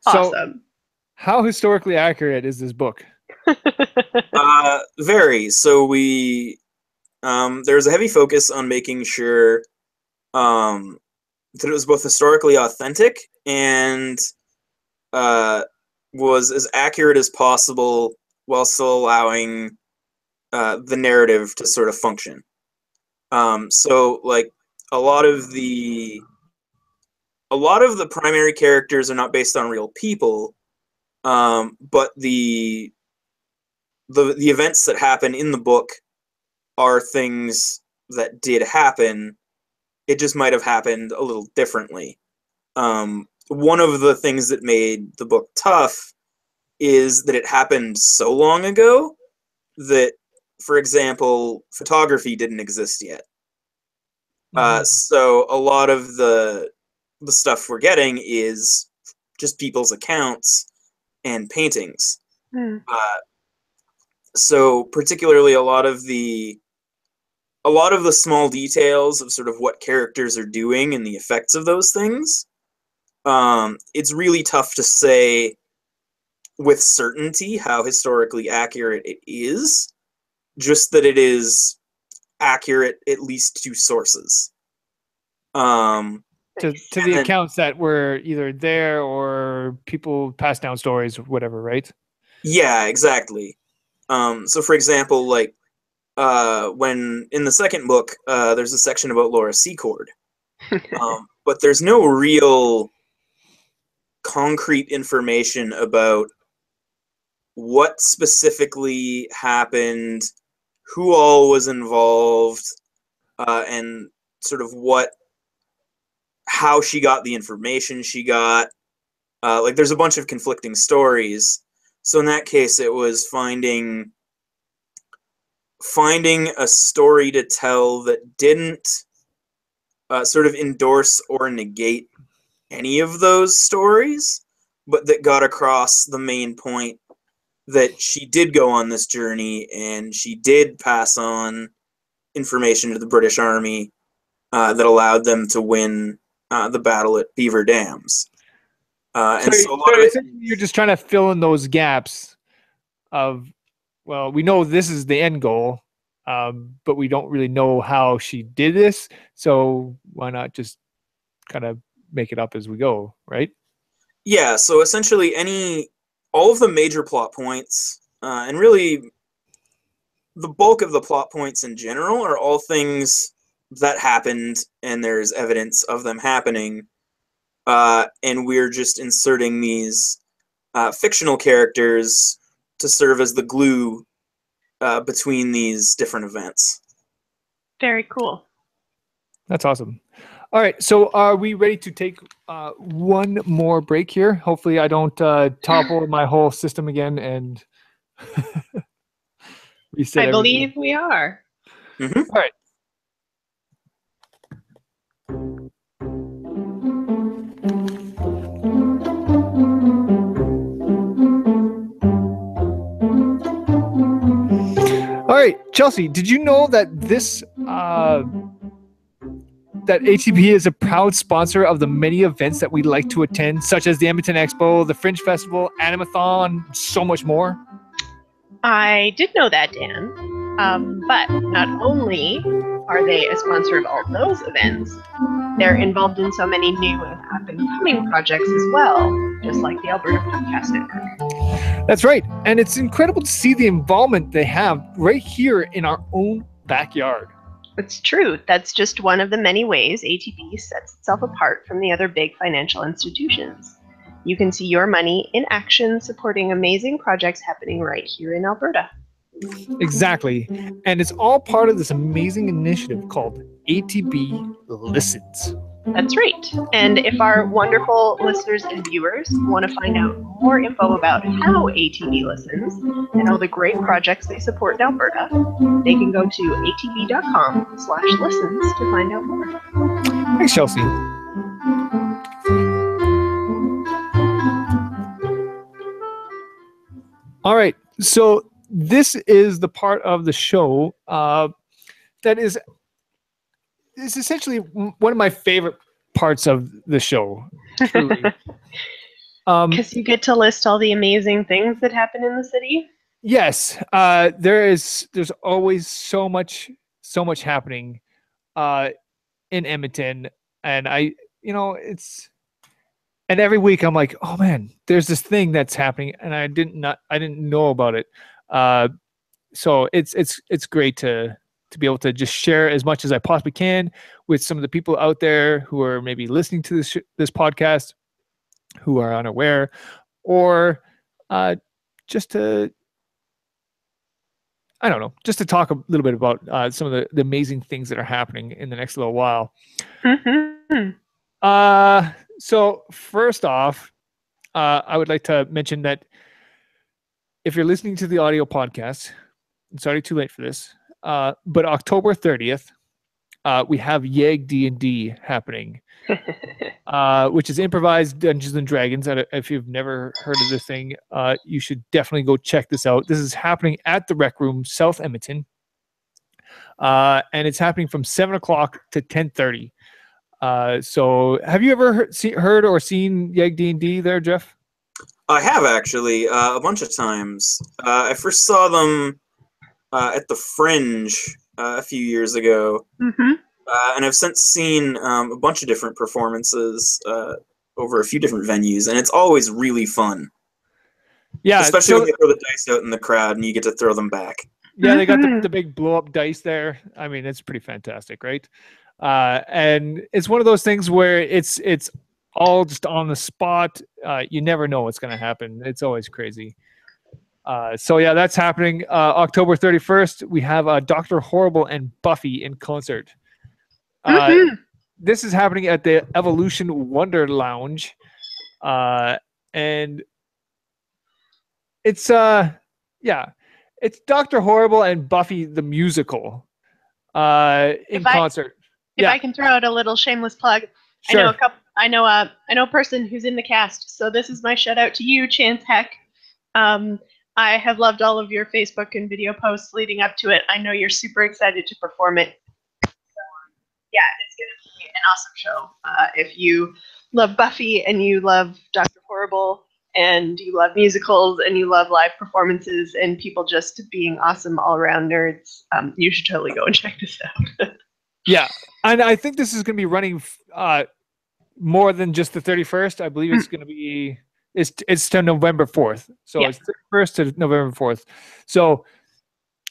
A: So,
B: Awesome.
A: how historically accurate is this book?
C: Very. So there's a heavy focus on making sure that it was both historically authentic and was as accurate as possible while still allowing the narrative to sort of function. So a lot of the primary characters are not based on real people, but the events that happen in the book are things that did happen. It just might have happened a little differently. One of the things that made the book tough is that it happened so long ago that, for example, photography didn't exist yet. So a lot of the stuff we're getting is just people's accounts and paintings. So particularly a lot of the small details of sort of what characters are doing and the effects of those things, it's really tough to say with certainty how historically accurate it is, just that it is accurate at least to sources.
A: To the accounts that were either there or people passed down stories or whatever, right?
C: Yeah, exactly. So for example, when in the second book, there's a section about Laura Secord, but there's no real concrete information about what specifically happened, who all was involved, and sort of how she got the information she got. There's a bunch of conflicting stories. So in that case, it was finding a story to tell that didn't sort of endorse or negate any of those stories, but that got across the main point that she did go on this journey and she did pass on information to the British Army that allowed them to win the battle at Beaver Dams.
A: You're just trying to fill in those gaps of, well, we know this is the end goal, but we don't really know how she did this, so why not just kind of make it up as we go, right?
C: Yeah, so essentially all of the major plot points, and really the bulk of the plot points in general, are all things that happened and there's evidence of them happening, and we're just inserting these fictional characters to serve as the glue between these different events.
B: Very cool.
A: That's awesome. All right, so are we ready to take one more break here? Hopefully I don't topple my whole system again and reset
B: I believe
A: everything.
B: we are.
C: Mm-hmm.
A: All right. All right, Chelsea, did you know that that ATB is a proud sponsor of the many events that we like to attend, such as the Edmonton Expo, the Fringe Festival, Animathon, so much more?
B: I did know that, Dan. But not only are they a sponsor of all those events, they're involved in so many new and up-and-coming projects as well, just like the Alberta Podcast Network.
A: That's right. And it's incredible to see the involvement they have right here in our own backyard.
B: It's true. That's just one of the many ways ATB sets itself apart from the other big financial institutions. You can see your money in action supporting amazing projects happening right here in Alberta.
A: Exactly. And it's all part of this amazing initiative called ATB Listens.
B: That's right. And if our wonderful listeners and viewers want to find out more info about how ATB listens and all the great projects they support in Alberta, they can go to atb.com/listens to find out more.
A: Thanks, Chelsea. All right. So this is the part of the show that is essentially one of my favorite parts of the show. Truly.
B: Because you get to list all the amazing things that happen in the city.
A: Yes, there's always so much happening in Edmonton, and and every week I'm like, oh man, there's this thing that's happening, and I didn't know about it. So it's great to be able to just share as much as I possibly can with some of the people out there who are maybe listening to this podcast, who are unaware, or just to talk a little bit about some of the amazing things that are happening in the next little while.
B: Mm-hmm.
A: So first off, I would like to mention that if you're listening to the audio podcast, it's already too late for this, but October 30th, we have YEG D&D happening, which is improvised Dungeons and Dragons. If you've never heard of this thing, you should definitely go check this out. This is happening at the Rec Room, South Edmonton, and it's happening from 7 o'clock to 10:30. So have you ever heard or seen YEG D&D there, Jeff?
C: I have actually a bunch of times. I first saw them at the Fringe a few years ago,
B: Mm-hmm.
C: And I've since seen a bunch of different performances over a few different venues, and it's always really fun.
A: Yeah,
C: especially when you throw the dice out in the crowd and you get to throw them back.
A: Yeah, they got the big blow-up dice there. I mean, it's pretty fantastic, right? And it's one of those things where it's all just on the spot. You never know what's going to happen. It's always crazy. So yeah, that's happening October 31st. We have Dr. Horrible and Buffy in concert. This is happening at the Evolution Wonder Lounge, and it's it's Dr. Horrible and Buffy the musical in concert.
B: If I can throw out a little shameless plug,
A: sure.
B: I know a person who's in the cast, so this is my shout out to you, Chance Heck. I have loved all of your Facebook and video posts leading up to it. I know you're super excited to perform it. So, yeah, it's going to be an awesome show. If you love Buffy and you love Dr. Horrible and you love musicals and you love live performances and people just being awesome all-around nerds, you should totally go and check this out.
A: Yeah, and I think this is going to be running more than just the 31st. I believe it's going to be it's to November 4th. So it's 31st to November 4th. So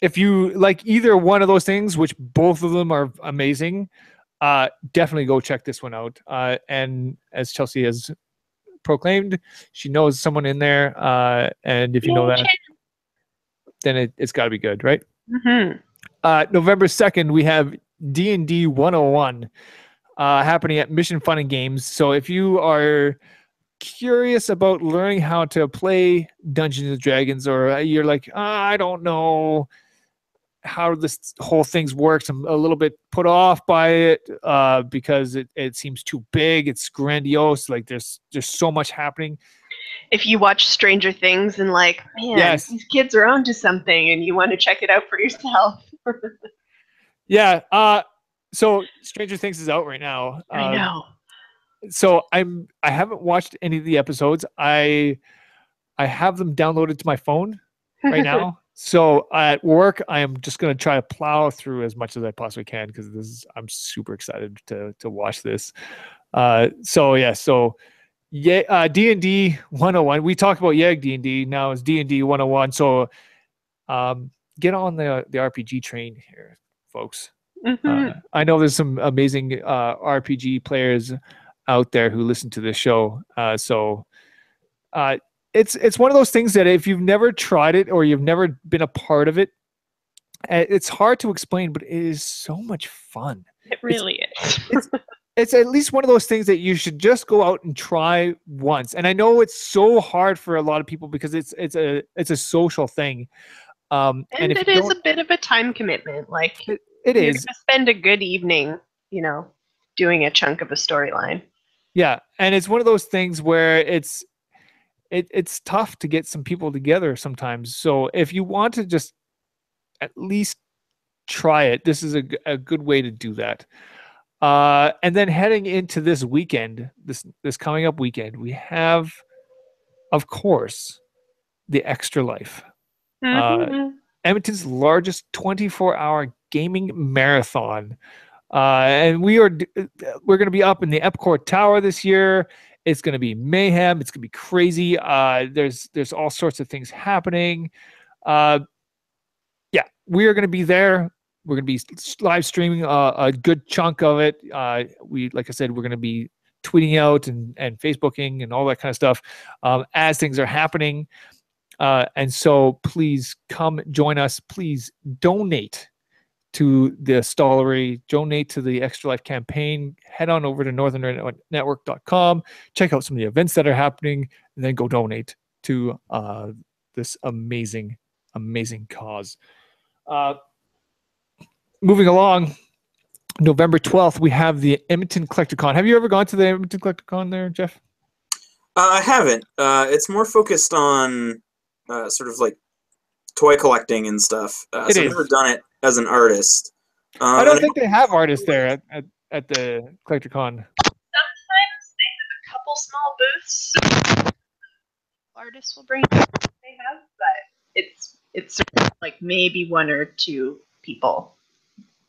A: if you like either one of those things, which both of them are amazing, definitely go check this one out. And as Chelsea has proclaimed, she knows someone in there, and if you know that, then it's got to be good, right?
B: Mm-hmm.
A: November 2nd, we have D&D 101 happening at Mission Fun and Games. So if you are curious about learning how to play Dungeons and Dragons, or you're like, I don't know how this whole thing works, I'm a little bit put off by it because it seems too big, it's grandiose, like there's so much happening.
B: If you watch Stranger Things and like, man, these kids are onto something and you want to check it out for yourself.
A: Yeah, So Stranger Things is out right now.
B: I know.
A: So I haven't watched any of the episodes. I have them downloaded to my phone right now. So at work, I am just going to try to plow through as much as I possibly can because I'm super excited to watch this. So D&D 101. We talked about YEG D&D. Now it's D&D 101. So get on the RPG train here, folks. I know there's some amazing RPG players out there who listen to this show. It's one of those things that if you've never tried it or you've never been a part of it, it's hard to explain, but it is so much fun.
B: It really is.
A: It's at least one of those things that you should just go out and try once. And I know it's so hard for a lot of people because it's a social thing.
B: And it is a bit of a time commitment. Like
A: it
B: you're
A: is.
B: Gonna spend a good evening, doing a chunk of a storyline.
A: Yeah, and it's one of those things where it's tough to get some people together sometimes. So if you want to just at least try it, this is a good way to do that. And then heading into this weekend, this coming up weekend, we have, of course, the Extra Life. Edmonton's largest 24-hour gaming marathon. And we're going to be up in the Epcot Tower this year. It's going to be mayhem. It's going to be crazy. There's all sorts of things happening. We are going to be there. We're going to be live streaming a good chunk of it. Like I said, we're going to be tweeting out and Facebooking and all that kind of stuff as things are happening. And so please come join us. Please donate to the Stollery, donate to the Extra Life campaign. Head on over to northernnetwork.com, check out some of the events that are happening, and then go donate to this amazing cause. Moving along, November 12th, we have the Edmonton CollectorCon. Have you ever gone to the Edmonton CollectorCon there, Jeff?
C: I haven't. It's more focused on sort of like toy collecting and stuff. So I've never done it as an artist.
A: I don't think they have artists there at the CollectorCon.
B: Sometimes they have a couple small booths. Artists will bring what they have, but it's sort of like maybe one or two people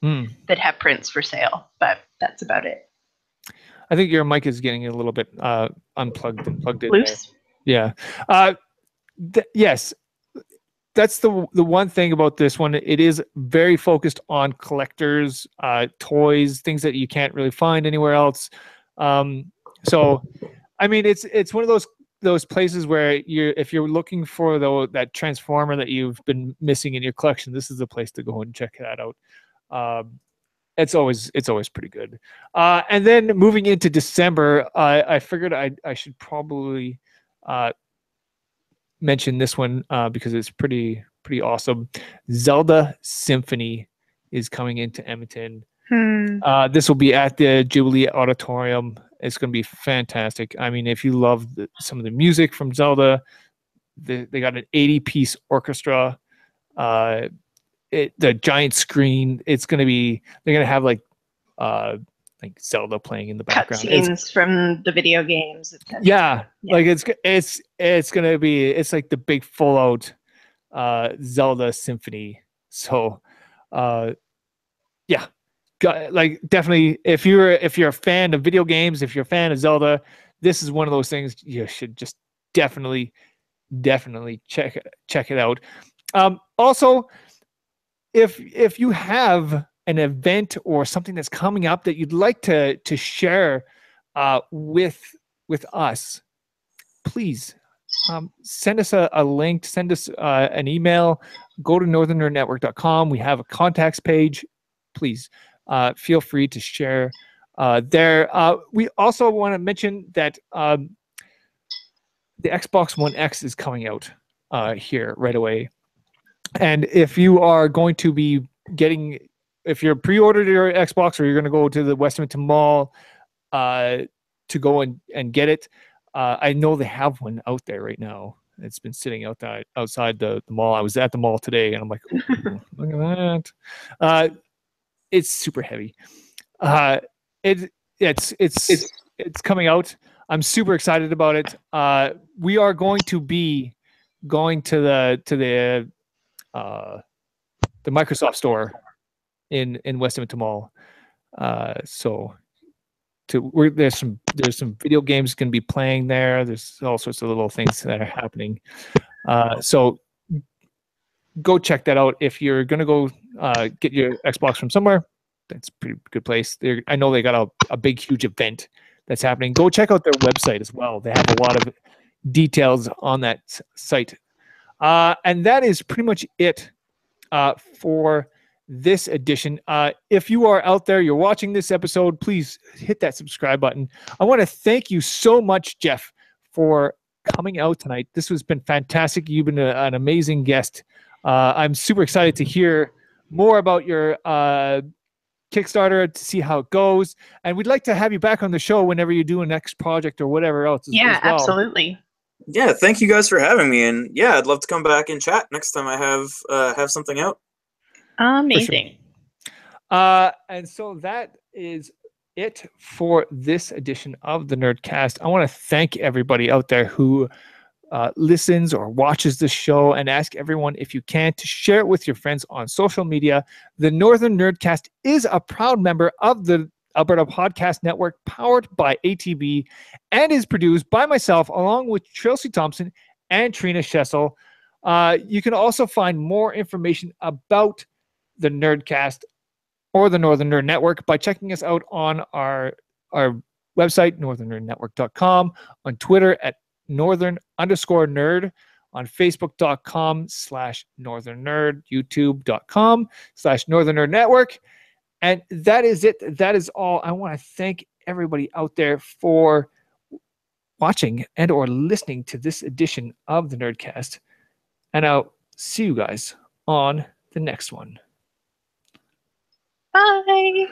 B: that have prints for sale, but that's about it.
A: I think your mic is getting a little bit unplugged and plugged in.
B: Loose?
A: There. Yeah. Yes. That's the one thing about this one. It is very focused on collectors, toys, things that you can't really find anywhere else. So, I mean, it's one of those places where if you're looking for that Transformer that you've been missing in your collection, this is the place to go and check that out. It's always pretty good. And then moving into December, I figured I should probably mention this one because it's pretty awesome. Zelda Symphony is coming into Edmonton. This will be at the Jubilee Auditorium. It's going to be fantastic. I mean, if you love some of the music from Zelda, they got an 80-piece orchestra. The giant screen. They're going to have like Zelda playing in the background.
B: Cutscenes from the video games.
A: Yeah, like it's going to be. It's like the big full out Zelda Symphony. So, like definitely, if you're a fan of video games, if you're a fan of Zelda, this is one of those things you should just definitely check it out. Also, if you have an event or something that's coming up that you'd like to share with us, please send us a link, send us an email, go to northernnetwork.com. We have a contacts page. Please feel free to share there. We also want to mention that the Xbox One X is coming out here right away. And if you are going to be if you're pre-ordered your Xbox or you're going to go to the West Edmonton Mall to go and get it, I know they have one out there right now. It's been sitting outside the mall. I was at the mall today, and I'm like, look at that. It's super heavy. It's coming out. I'm super excited about it. We are going to be going to the Microsoft store in West Edmonton Mall. There's some video games going to be playing there. There's all sorts of little things that are happening. So go check that out. If you're going to go get your Xbox from somewhere, that's a pretty good place. I know they got a big, huge event that's happening. Go check out their website as well. They have a lot of details on that site. And that is pretty much it for this edition. If you are out there, you're watching this episode, please hit that subscribe button. I want to thank you so much, Jeff, for coming out tonight. This has been fantastic. You've been an amazing guest. I'm super excited to hear more about your Kickstarter, to see how it goes, and we'd like to have you back on the show whenever you do a next project or whatever else as well.
B: Absolutely.
C: Yeah, thank you guys for having me, and yeah, I'd love to come back and chat next time I have something out.
B: Amazing.
A: Sure. And so that is it for this edition of the Nerdcast. I want to thank everybody out there who listens or watches the show, and ask everyone, if you can, to share it with your friends on social media. The Northern Nerdcast is a proud member of the Alberta Podcast Network, powered by ATB, and is produced by myself along with Chelsea Thompson and Trina Schessel. You can also find more information about the Nerdcast or the Northern Nerd Network by checking us out on our website, northernnerdnetwork.com, on Twitter at northern_nerd, on facebook.com/northernnerd, youtube.com/northern nerd network. And that is it. That is all. I want to thank everybody out there for watching and or listening to this edition of the Nerdcast. And I'll see you guys on the next one.
B: Bye.